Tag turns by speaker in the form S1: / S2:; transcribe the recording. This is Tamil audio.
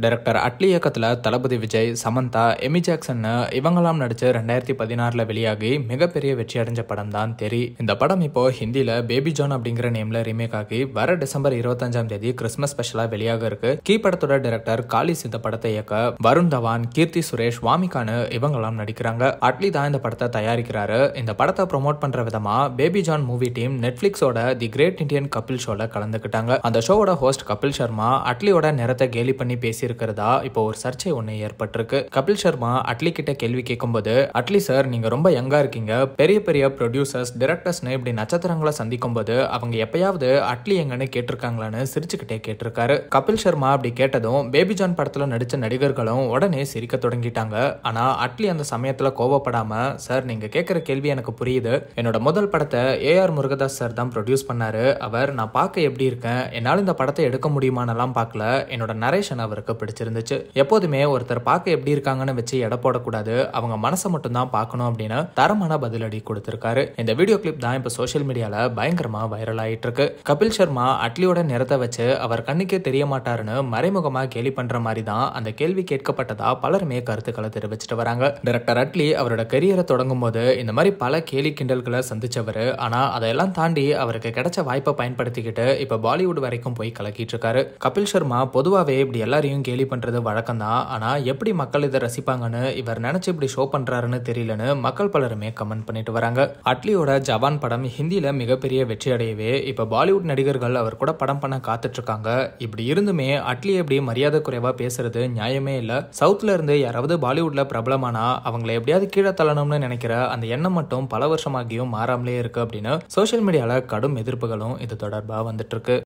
S1: டைரக்டர் அட்லி இயக்கத்துல தளபதி விஜய், சமந்தா, எமி ஜாக்சன் இவங்கெல்லாம் நடிச்சு 2016 வெளியாகி மிகப்பெரிய வெற்றி அடைஞ்ச படம் தான் தெரி. இந்த படம் இப்போ ஹிந்தில பேபி ஜான் அப்படிங்கிற நேம்ல ரீமேக் ஆகி வர டிசம்பர் 25ஆம் தேதி கிறிஸ்துமஸ் ஸ்பெஷலா வெளியாக இருக்கு. கீ படத்தோட டைரக்டர் காலிஸ் இந்த படத்தை இயக்க வருண் தவான், கீர்த்தி சுரேஷ், வாமிகான் இவங்கெல்லாம் நடிக்கிறாங்க. அட்லி தான் இந்த படத்தை தயாரிக்கிறாரு. இந்த படத்தை ப்ரோமோட் பண்ற விதமா பேபி ஜான் மூவி டீம் நெட்ஃபிளிக்ஸோட தி கிரேட் இந்தியன் கபில் ஷோல கலந்துக்கிட்டாங்க. அந்த ஷோவோட ஹோஸ்ட் கபில் சர்மா அட்லியோட நிறத்தை கேலி பண்ணி பேசி இருக்கிறதா இப்போ ஒரு சர்ச்சை ஒண்ணு ஏற்பட்டிருக்கு. கபில் சர்மா அட்லி கிட்ட கேள்வி கேட்கும்போது, அட்லி சார் நீங்க ரொம்ப யங்கா இருக்கீங்க, பெரிய பெரிய ப்ரொடியூசர்ஸ், டைரக்டர்ஸ்னு இப்படி நட்சத்திரங்களை சந்திக்கும் போது அவங்க எப்பயாவது அட்லி எங்கன்னு கேட்டிருக்காங்களான்னு சிரிச்சுக்கிட்டே கேட்டிருக்காரு. கபில் சர்மா அப்படி கேட்டதும் பேபி ஜான் படத்துல நடிச்ச நடிகர்களும் உடனே சிரிக்க தொடங்கிட்டாங்க. ஆனா அட்லி அந்த சமயத்துல கோவப்படாம, சார் நீங்க கேட்கிற கேள்வி எனக்கு புரியுது, என்னோட முதல் படத்தை ஏஆர் முருகதாஸ் சார் தான் ப்ரொடியூஸ் பண்ணாரு. அவர் நான் பார்க்க எப்படி இருக்கேன், என்னால இந்த படத்தை எடுக்க முடியுமானெல்லாம் பார்க்கல, என்னோட நரேஷன் அவருக்கு பிடிச்சிருந்துச்சு. எப்போதுமே ஒருத்தர் பார்க்க எப்படி இருக்காங்கன்னு வச்சு எடை போடக்கூடாது, அவங்க மனசை மட்டும் தான் பார்க்கணும் அப்படின்னு தரமான பதிலடி கொடுத்திருக்காரு. இந்த வீடியோ கிளிப் தான் இப்ப சோசியல் மீடியால பயங்கரமா வைரல் ஆயிட்டு இருக்கு. கபில் சர்மா அட்லியோட நிறத்தை வச்சு அவர் கண்ணுக்கே தெரிய மாட்டாருன்னு மறைமுகமா கேலி பண்ற மாதிரி தான் அந்த கேள்வி கேட்கப்பட்டதா பலருமே கருத்துக்களை தெரிவிச்சிட்டு வராங்க. டைரக்டர் அட்லி அவரோட கரியரை தொடங்கும் போது இந்த மாதிரி பல கேலி கிண்டல்களை சந்திச்சவரு. ஆனா அதையெல்லாம் தாண்டி அவருக்கு கிடைச்ச வாய்ப்பை பயன்படுத்திக்கிட்டு இப்ப பாலிவுட் வரைக்கும் போய் கலக்கிட்டு இருக்காரு. கபில் சர்மா பொதுவாவே இப்படி எல்லாரையும் கேலி பண்றது வழக்கம் தான். ஆனா எப்படி மக்கள் இதை ரசிப்பாங்கன்னு இவர் நினைச்சு இப்படி ஷோ பண்றாருன்னு தெரியலன்னு மக்கள் பலருமே கமெண்ட் பண்ணிட்டு வராங்க. அட்லியோட ஜவான் படம் ஹிந்தில மிகப்பெரிய வெற்றி அடையவே இப்ப பாலிவுட் நடிகர்கள் அவர் கூட படம் பண்ண காத்துட்டு இருக்காங்க. இப்படி இருந்துமே அட்லி எப்படி மரியாதை குறைவா பேசுறது நியாயமே இல்ல. சவுத்ல இருந்து யாராவது பாலிவுட்ல பிரபலமானா அவங்களை எப்படியாவது கீழே தள்ளணும்னு நினைக்கிற அந்த எண்ணம் மட்டும் பல வருஷமாகியும் மாறாமலே இருக்கு அப்படின்னு சோசியல் மீடியால கடும் எதிர்ப்புகளும் இது தொடர்பா வந்துட்டு இருக்கு.